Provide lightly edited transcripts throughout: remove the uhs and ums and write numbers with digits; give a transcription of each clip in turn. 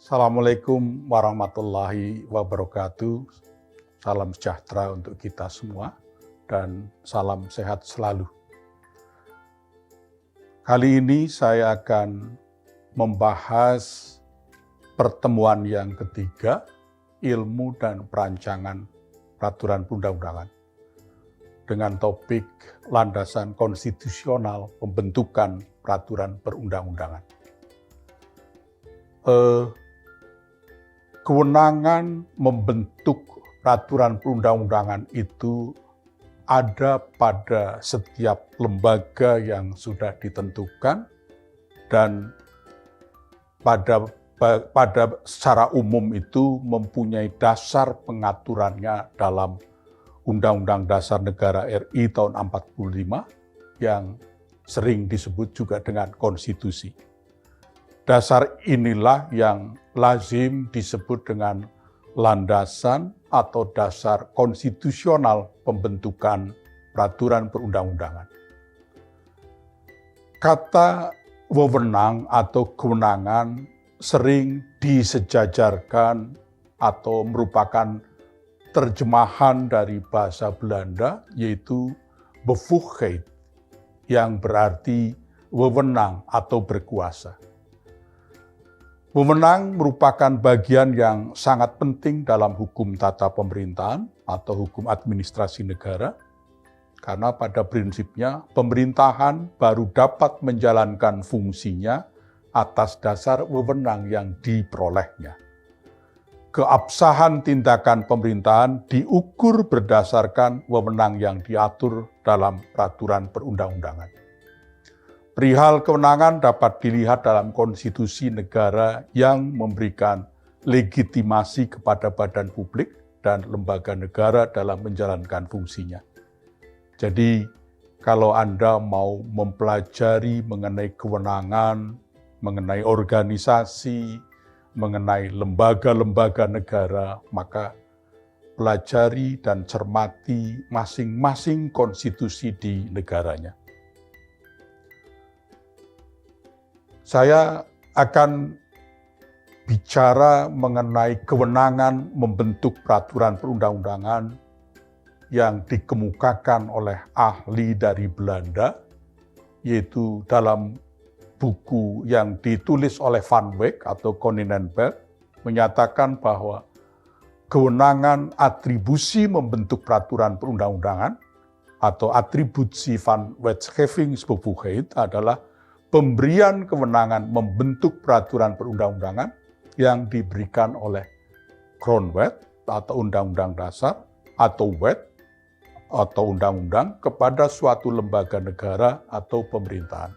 Assalamualaikum warahmatullahi wabarakatuh. Salam sejahtera untuk kita semua dan salam sehat selalu. Kali ini saya akan membahas pertemuan yang ketiga, ilmu dan perancangan peraturan perundang-undangan, dengan topik landasan konstitusional pembentukan peraturan perundang-undangan. Kewenangan membentuk peraturan perundang-undangan itu ada pada setiap lembaga yang sudah ditentukan dan pada secara umum itu mempunyai dasar pengaturannya dalam Undang-Undang Dasar Negara RI tahun 45 yang sering disebut juga dengan konstitusi. Dasar inilah yang lazim disebut dengan landasan atau dasar konstitusional pembentukan peraturan perundang-undangan. Kata wewenang atau kewenangan sering disejajarkan atau merupakan terjemahan dari bahasa Belanda, yaitu bevoegdheid, yang berarti wewenang atau berkuasa. Wewenang merupakan bagian yang sangat penting dalam hukum tata pemerintahan atau hukum administrasi negara, karena pada prinsipnya pemerintahan baru dapat menjalankan fungsinya atas dasar wewenang yang diperolehnya. Keabsahan tindakan pemerintahan diukur berdasarkan wewenang yang diatur dalam peraturan perundang-undangan. Perihal kewenangan dapat dilihat dalam konstitusi negara yang memberikan legitimasi kepada badan publik dan lembaga negara dalam menjalankan fungsinya. Jadi, kalau Anda mau mempelajari mengenai kewenangan, mengenai organisasi, mengenai lembaga-lembaga negara, maka pelajari dan cermati masing-masing konstitusi di negaranya. Saya akan bicara mengenai kewenangan membentuk peraturan perundang-undangan yang dikemukakan oleh ahli dari Belanda, yaitu dalam buku yang ditulis oleh Van Wyk atau Koninenberg, menyatakan bahwa kewenangan atribusi membentuk peraturan perundang-undangan atau atribusi van wetgevingsbevoegdheid adalah pemberian kewenangan membentuk peraturan perundang-undangan yang diberikan oleh Grondwet atau Undang-Undang Dasar atau Wet atau Undang-Undang kepada suatu lembaga negara atau pemerintahan.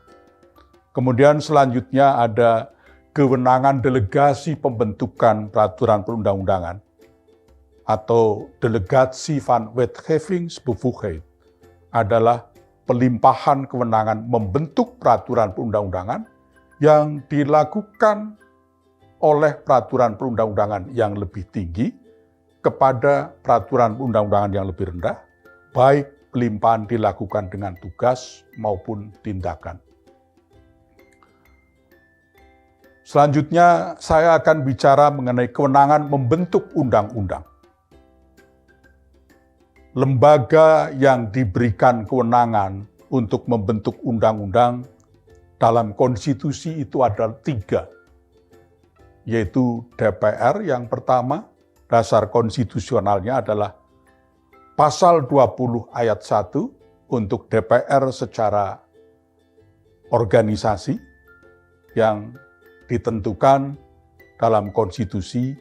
Kemudian selanjutnya ada kewenangan delegasi pembentukan peraturan perundang-undangan atau delegasi van wetgevingsbevoegdheid adalah pelimpahan kewenangan membentuk peraturan perundang-undangan yang dilakukan oleh peraturan perundang-undangan yang lebih tinggi kepada peraturan perundang-undangan yang lebih rendah, baik pelimpahan dilakukan dengan tugas maupun tindakan. Selanjutnya, saya akan bicara mengenai kewenangan membentuk undang-undang. Lembaga yang diberikan kewenangan untuk membentuk undang-undang dalam konstitusi itu ada 3, yaitu DPR yang pertama, dasar konstitusionalnya adalah pasal 20 ayat 1 untuk DPR secara organisasi yang ditentukan dalam konstitusi.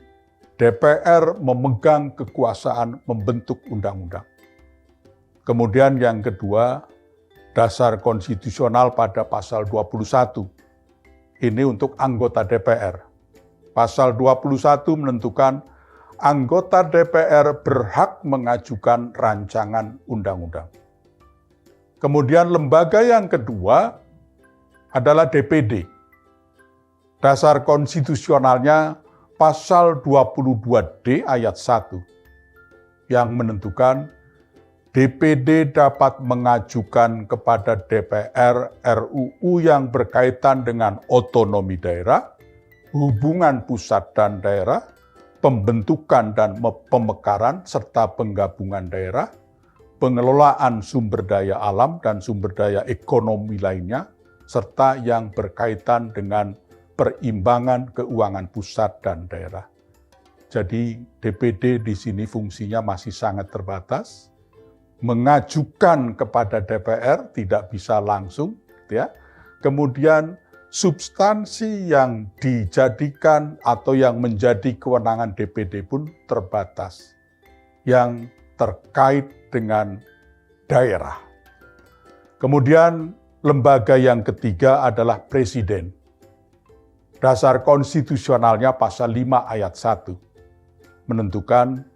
DPR memegang kekuasaan membentuk undang-undang. Kemudian yang kedua, dasar konstitusional pada pasal 21. Ini untuk anggota DPR. Pasal 21 menentukan anggota DPR berhak mengajukan rancangan undang-undang. Kemudian lembaga yang kedua adalah DPD. Dasar konstitusionalnya pasal 22D ayat 1 yang menentukan DPD dapat mengajukan kepada DPR RUU yang berkaitan dengan otonomi daerah, hubungan pusat dan daerah, pembentukan dan pemekaran serta penggabungan daerah, pengelolaan sumber daya alam dan sumber daya ekonomi lainnya, serta yang berkaitan dengan perimbangan keuangan pusat dan daerah. Jadi DPD di sini fungsinya masih sangat terbatas, mengajukan kepada DPR tidak bisa langsung, ya. Kemudian substansi yang dijadikan atau yang menjadi kewenangan DPD pun terbatas, yang terkait dengan daerah. Kemudian lembaga yang ketiga adalah Presiden. Dasar konstitusionalnya pasal 5 ayat 1 menentukan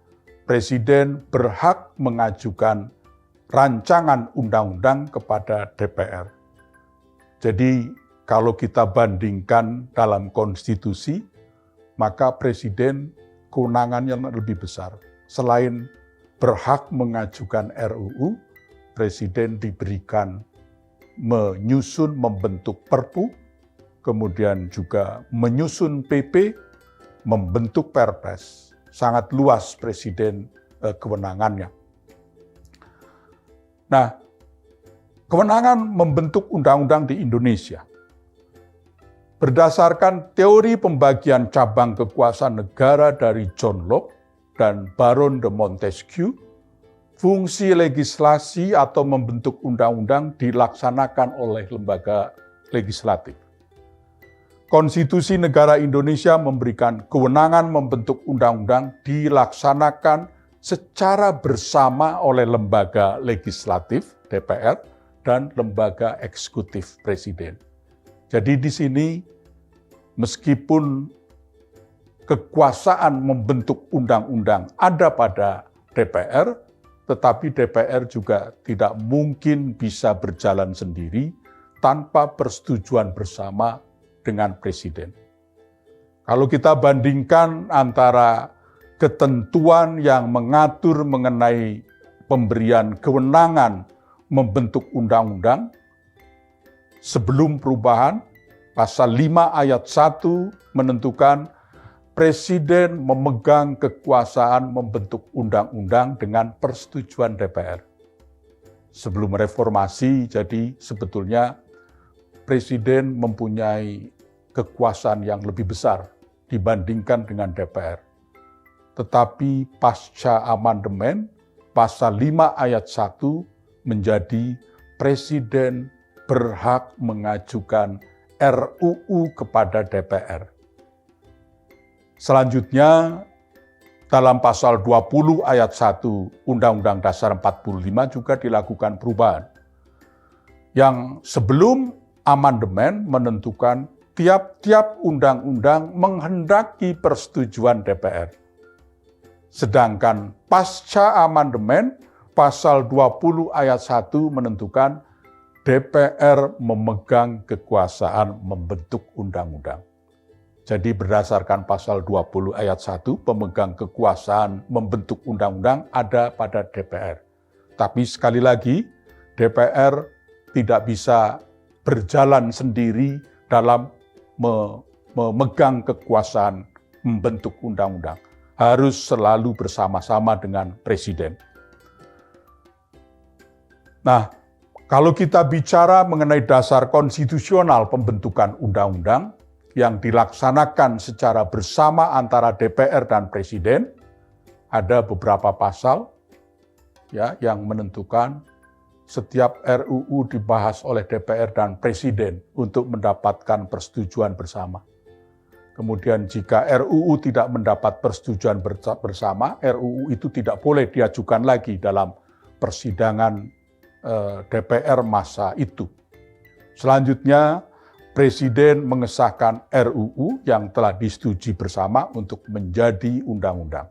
Presiden berhak mengajukan rancangan undang-undang kepada DPR. Jadi kalau kita bandingkan dalam konstitusi, maka Presiden kewenangannya lebih besar. Selain berhak mengajukan RUU, Presiden diberikan menyusun, membentuk Perpu, kemudian juga menyusun PP, membentuk Perpres. Sangat luas Presiden kewenangannya. Nah, kewenangan membentuk undang-undang di Indonesia berdasarkan teori pembagian cabang kekuasaan negara dari John Locke dan Baron de Montesquieu, fungsi legislasi atau membentuk undang-undang dilaksanakan oleh lembaga legislatif. Konstitusi negara Indonesia memberikan kewenangan membentuk undang-undang dilaksanakan secara bersama oleh lembaga legislatif, DPR, dan lembaga eksekutif, Presiden. Jadi di sini, meskipun kekuasaan membentuk undang-undang ada pada DPR, tetapi DPR juga tidak mungkin bisa berjalan sendiri tanpa persetujuan bersama dengan Presiden. Kalau kita bandingkan antara ketentuan yang mengatur mengenai pemberian kewenangan membentuk undang-undang sebelum perubahan, pasal 5 ayat 1 menentukan Presiden memegang kekuasaan membentuk undang-undang dengan persetujuan DPR. Sebelum reformasi, jadi sebetulnya Presiden mempunyai kekuasaan yang lebih besar dibandingkan dengan DPR. Tetapi pasca amandemen, pasal 5 ayat 1 menjadi Presiden berhak mengajukan RUU kepada DPR. Selanjutnya, dalam pasal 20 ayat 1 Undang-Undang Dasar 45 juga dilakukan perubahan. Yang sebelum amandemen menentukan tiap-tiap undang-undang menghendaki persetujuan DPR. Sedangkan pasca amandemen, pasal 20 ayat 1 menentukan DPR memegang kekuasaan membentuk undang-undang. Jadi berdasarkan pasal 20 ayat 1, pemegang kekuasaan membentuk undang-undang ada pada DPR. Tapi sekali lagi, DPR tidak bisa berjalan sendiri dalam memegang kekuasaan membentuk undang-undang. Harus selalu bersama-sama dengan Presiden. Nah, kalau kita bicara mengenai dasar konstitusional pembentukan undang-undang yang dilaksanakan secara bersama antara DPR dan Presiden, ada beberapa pasal ya yang menentukan setiap RUU dibahas oleh DPR dan Presiden untuk mendapatkan persetujuan bersama. Kemudian jika RUU tidak mendapat persetujuan bersama, RUU itu tidak boleh diajukan lagi dalam persidangan DPR masa itu. Selanjutnya, Presiden mengesahkan RUU yang telah disetujui bersama untuk menjadi undang-undang.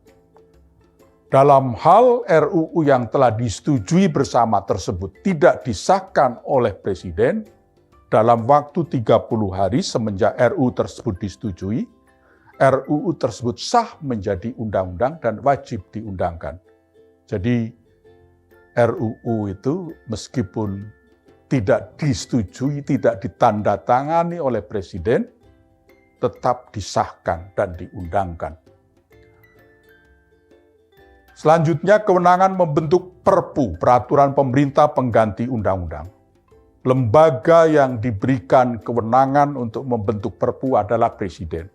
Dalam hal RUU yang telah disetujui bersama tersebut tidak disahkan oleh Presiden, dalam waktu 30 hari semenjak RUU tersebut disetujui, RUU tersebut sah menjadi undang-undang dan wajib diundangkan. Jadi RUU itu meskipun tidak disetujui, tidak ditandatangani oleh Presiden, tetap disahkan dan diundangkan. Selanjutnya, kewenangan membentuk Perpu, peraturan pemerintah pengganti undang-undang. Lembaga yang diberikan kewenangan untuk membentuk Perpu adalah Presiden.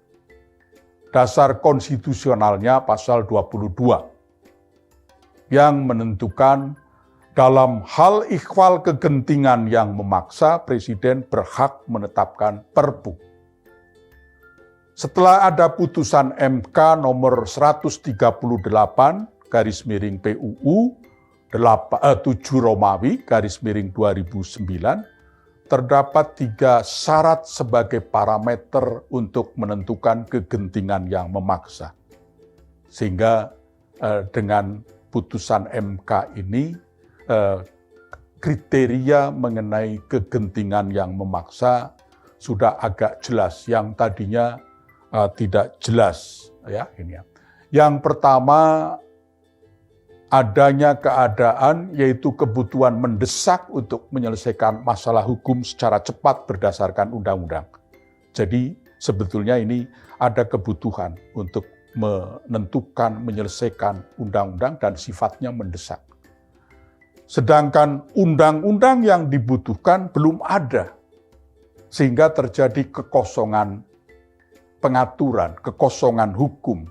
Dasar konstitusionalnya pasal 22 yang menentukan dalam hal ikhwal kegentingan yang memaksa, Presiden berhak menetapkan Perpu. Setelah ada putusan MK nomor 138/PUU 7 Romawi /2009, terdapat 3 syarat sebagai parameter untuk menentukan kegentingan yang memaksa. Sehingga dengan putusan MK ini, kriteria mengenai kegentingan yang memaksa sudah agak jelas, yang tadinya tidak jelas. Ya, ini ya. Yang pertama, adanya keadaan yaitu kebutuhan mendesak untuk menyelesaikan masalah hukum secara cepat berdasarkan undang-undang. Jadi sebetulnya ini ada kebutuhan untuk menentukan, menyelesaikan undang-undang dan sifatnya mendesak. Sedangkan undang-undang yang dibutuhkan belum ada, sehingga terjadi kekosongan pengaturan, kekosongan hukum,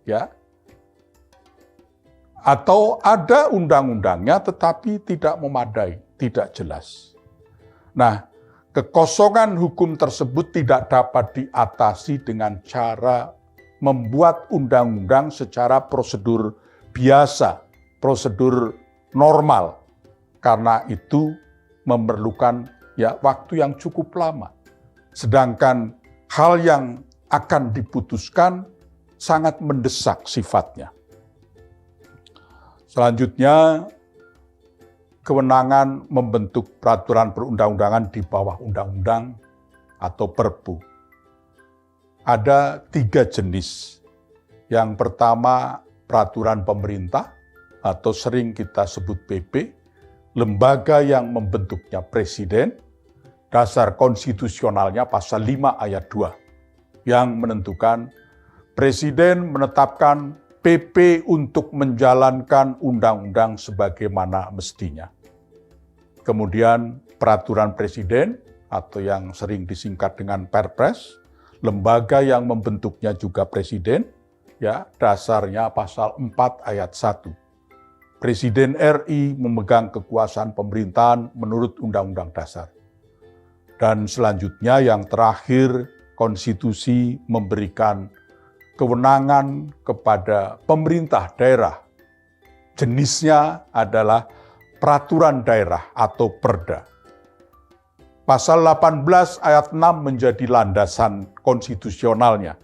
ya. Atau ada undang-undangnya tetapi tidak memadai, tidak jelas. Nah, kekosongan hukum tersebut tidak dapat diatasi dengan cara membuat undang-undang secara prosedur biasa, prosedur normal. Karena itu memerlukan waktu yang cukup lama. Sedangkan hal yang akan diputuskan sangat mendesak sifatnya. Selanjutnya, kewenangan membentuk peraturan perundang-undangan di bawah undang-undang atau Perpu. Ada 3 jenis. Yang pertama, peraturan pemerintah atau sering kita sebut PP, lembaga yang membentuknya Presiden, dasar konstitusionalnya pasal 5 ayat 2, yang menentukan Presiden menetapkan PP untuk menjalankan undang-undang sebagaimana mestinya. Kemudian peraturan Presiden atau yang sering disingkat dengan Perpres, lembaga yang membentuknya juga Presiden, dasarnya pasal 4 ayat 1. Presiden RI memegang kekuasaan pemerintahan menurut Undang-Undang Dasar. Dan selanjutnya yang terakhir, konstitusi memberikan kewenangan kepada pemerintah daerah. Jenisnya adalah peraturan daerah atau Perda. Pasal 18 ayat 6 menjadi landasan konstitusionalnya,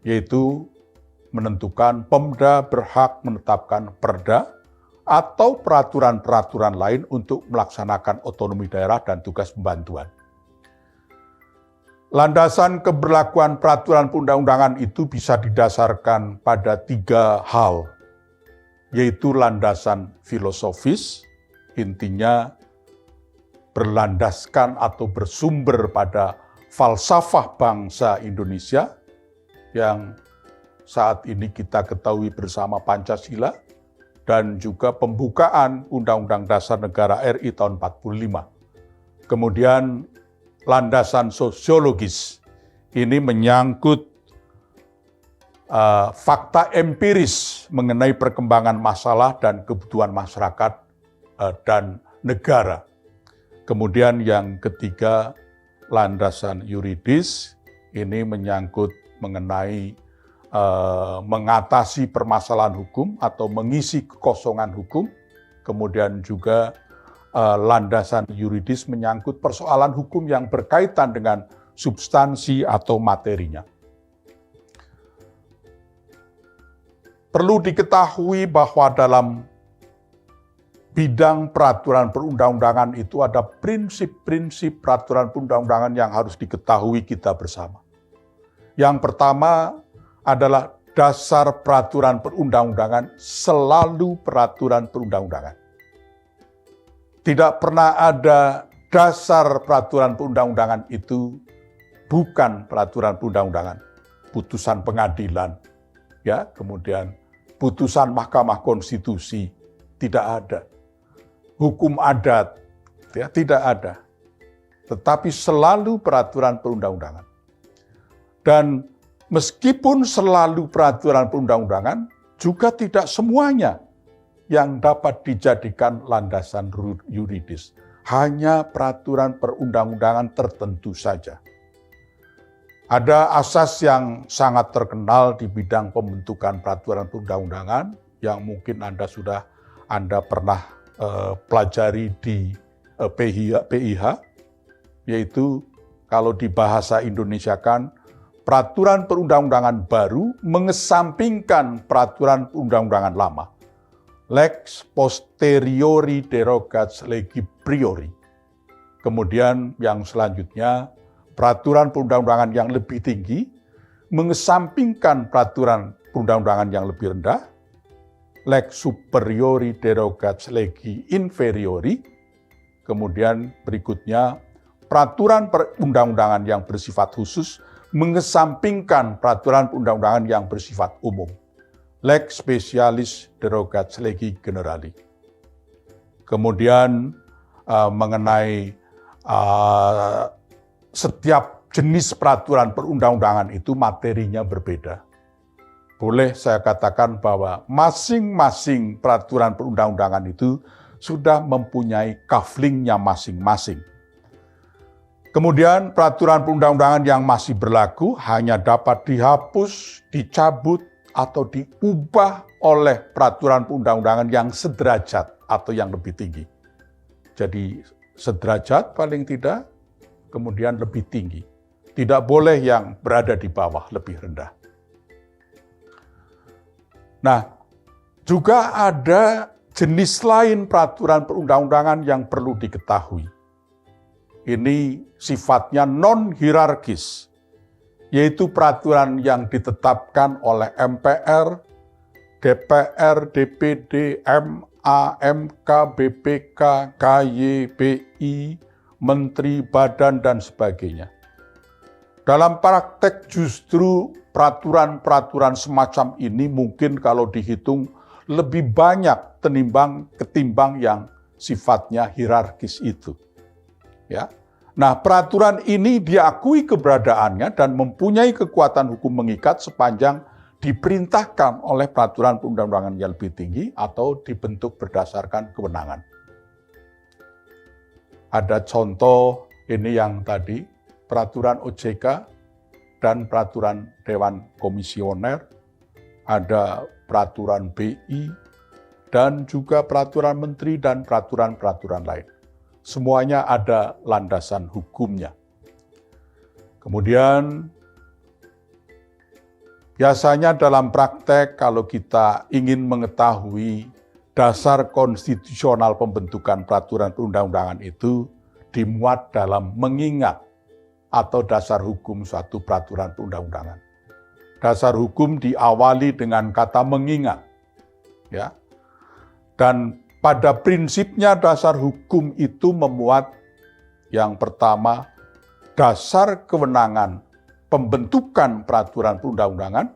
yaitu menentukan Pemda berhak menetapkan Perda atau peraturan-peraturan lain untuk melaksanakan otonomi daerah dan tugas pembantuan. Landasan keberlakuan peraturan perundang-undangan itu bisa didasarkan pada 3 hal, yaitu landasan filosofis, intinya berlandaskan atau bersumber pada falsafah bangsa Indonesia yang saat ini kita ketahui bersama Pancasila dan juga pembukaan Undang-Undang Dasar Negara RI tahun 45. Kemudian landasan sosiologis, ini menyangkut fakta empiris mengenai perkembangan masalah dan kebutuhan masyarakat dan negara. Kemudian yang ketiga, landasan yuridis, ini menyangkut mengenai mengatasi permasalahan hukum atau mengisi kekosongan hukum. Kemudian juga landasan yuridis menyangkut persoalan hukum yang berkaitan dengan substansi atau materinya. Perlu diketahui bahwa dalam bidang peraturan perundang-undangan itu ada prinsip-prinsip peraturan perundang-undangan yang harus diketahui kita bersama. Yang pertama adalah dasar peraturan perundang-undangan selalu peraturan perundang-undangan. Tidak pernah ada dasar peraturan perundang-undangan itu bukan peraturan perundang-undangan, putusan pengadilan, ya, kemudian putusan Mahkamah Konstitusi, tidak ada. Hukum adat, ya, tidak ada. Tetapi selalu peraturan perundang-undangan. Dan meskipun selalu peraturan perundang-undangan, juga tidak semuanya yang dapat dijadikan landasan yuridis. Hanya peraturan perundang-undangan tertentu saja. Ada asas yang sangat terkenal di bidang pembentukan peraturan perundang-undangan yang mungkin Anda pernah pelajari di PIH, yaitu kalau di bahasa Indonesiakan, peraturan perundang-undangan baru mengesampingkan peraturan perundang-undangan lama. Lex posteriori derogat legi priori. Kemudian yang selanjutnya, peraturan perundang-undangan yang lebih tinggi mengesampingkan peraturan perundang-undangan yang lebih rendah. Lex superiori derogat legi inferiori. Kemudian berikutnya, peraturan perundang-undangan yang bersifat khusus mengesampingkan peraturan perundang-undangan yang bersifat umum. Lex specialis derogat legi generali. Kemudian mengenai setiap jenis peraturan perundang-undangan itu materinya berbeda. Boleh saya katakan bahwa masing-masing peraturan perundang-undangan itu sudah mempunyai kaflingnya masing-masing. Kemudian peraturan perundang-undangan yang masih berlaku hanya dapat dihapus, dicabut, atau diubah oleh peraturan perundang-undangan yang sederajat atau yang lebih tinggi. Jadi sederajat paling tidak, kemudian lebih tinggi. Tidak boleh yang berada di bawah, lebih rendah. Nah, juga ada jenis lain peraturan perundang-undangan yang perlu diketahui. Ini sifatnya non-hierarkis, yaitu peraturan yang ditetapkan oleh MPR, DPR, DPD, MA, MK, BPK, KY, BI, Menteri, Badan, dan sebagainya. Dalam praktek justru peraturan-peraturan semacam ini mungkin kalau dihitung lebih banyak ketimbang yang sifatnya hierarkis itu. Ya. Nah, peraturan ini diakui keberadaannya dan mempunyai kekuatan hukum mengikat sepanjang diperintahkan oleh peraturan perundang-undangan yang lebih tinggi atau dibentuk berdasarkan kewenangan. Ada contoh ini yang tadi, peraturan OJK dan peraturan Dewan Komisioner, ada peraturan BI, dan juga peraturan menteri dan peraturan-peraturan lain. Semuanya ada landasan hukumnya. Kemudian, biasanya dalam praktek kalau kita ingin mengetahui dasar konstitusional pembentukan peraturan perundang-undangan itu dimuat dalam mengingat atau dasar hukum suatu peraturan perundang-undangan. Dasar hukum diawali dengan kata mengingat, ya. Dan pada prinsipnya dasar hukum itu memuat yang pertama, dasar kewenangan pembentukan peraturan perundang-undangan,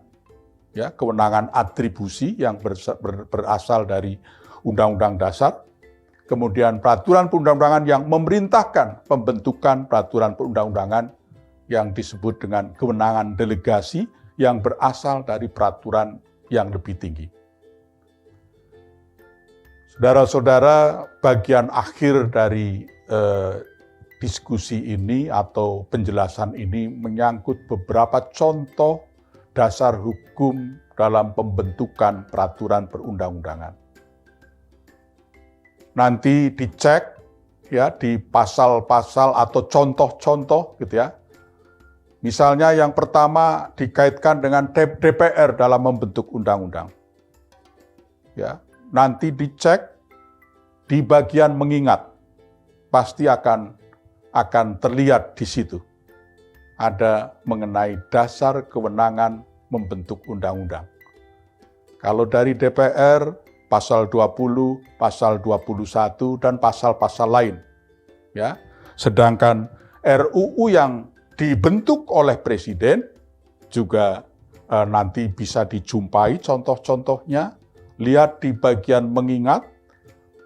ya, kewenangan atribusi yang berasal dari Undang-Undang Dasar, kemudian peraturan perundang-undangan yang memerintahkan pembentukan peraturan perundang-undangan yang disebut dengan kewenangan delegasi yang berasal dari peraturan yang lebih tinggi. Saudara-saudara, bagian akhir dari diskusi ini atau penjelasan ini menyangkut beberapa contoh dasar hukum dalam pembentukan peraturan perundang-undangan. Nanti dicek ya di pasal-pasal atau contoh-contoh gitu ya. Misalnya yang pertama dikaitkan dengan DPR dalam membentuk undang-undang. Ya. Nanti dicek di bagian mengingat, pasti akan terlihat di situ. Ada mengenai dasar kewenangan membentuk undang-undang. Kalau dari DPR, pasal 20, pasal 21, dan pasal-pasal lain. Ya. Sedangkan RUU yang dibentuk oleh Presiden, juga nanti bisa dijumpai contoh-contohnya. Lihat di bagian mengingat,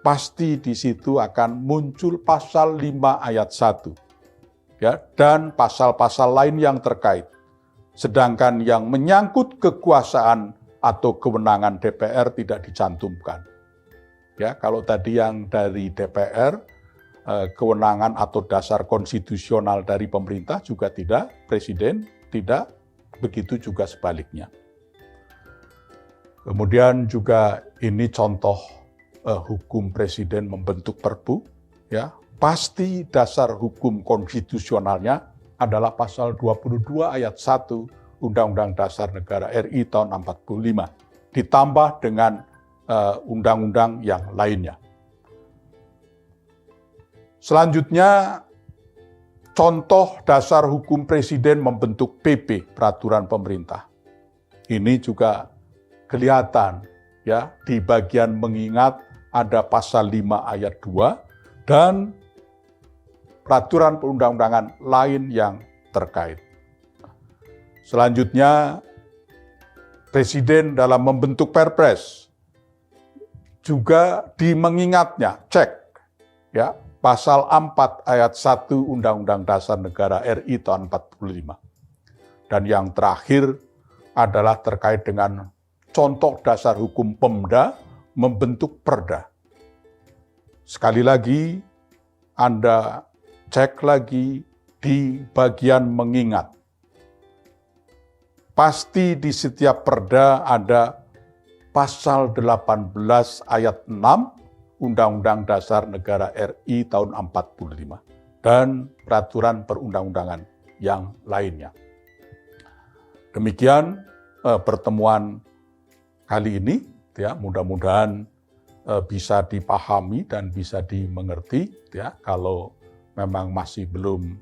pasti di situ akan muncul pasal 5 ayat 1. Ya, dan pasal-pasal lain yang terkait. Sedangkan yang menyangkut kekuasaan atau kewenangan DPR tidak dicantumkan. Ya, kalau tadi yang dari DPR, kewenangan atau dasar konstitusional dari pemerintah juga tidak, Presiden tidak, begitu juga sebaliknya. Kemudian juga ini contoh hukum Presiden membentuk Perpu, ya, pasti dasar hukum konstitusionalnya adalah pasal 22 ayat 1 Undang-Undang Dasar Negara RI tahun 45, ditambah dengan undang-undang yang lainnya. Selanjutnya, contoh dasar hukum Presiden membentuk PP, peraturan pemerintah. Ini juga kelihatan, ya, di bagian mengingat ada pasal 5 ayat 2 dan peraturan perundang-undangan lain yang terkait. Selanjutnya, Presiden dalam membentuk Perpres juga di mengingatnya, cek, ya, pasal 4 ayat 1 Undang-Undang Dasar Negara RI tahun 45. Dan yang terakhir adalah terkait dengan contoh dasar hukum Pemda membentuk Perda. Sekali lagi, Anda cek lagi di bagian mengingat. Pasti di setiap Perda ada pasal 18 ayat 6 Undang-Undang Dasar Negara RI tahun 45 dan peraturan perundang-undangan yang lainnya. Demikian pertemuan kali ini, ya, mudah-mudahan bisa dipahami dan bisa dimengerti, ya. Kalau memang masih belum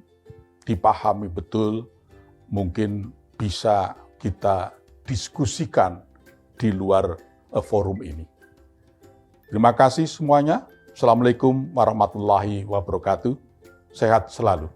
dipahami betul, mungkin bisa kita diskusikan di luar forum ini. Terima kasih semuanya. Assalamualaikum warahmatullahi wabarakatuh. Sehat selalu.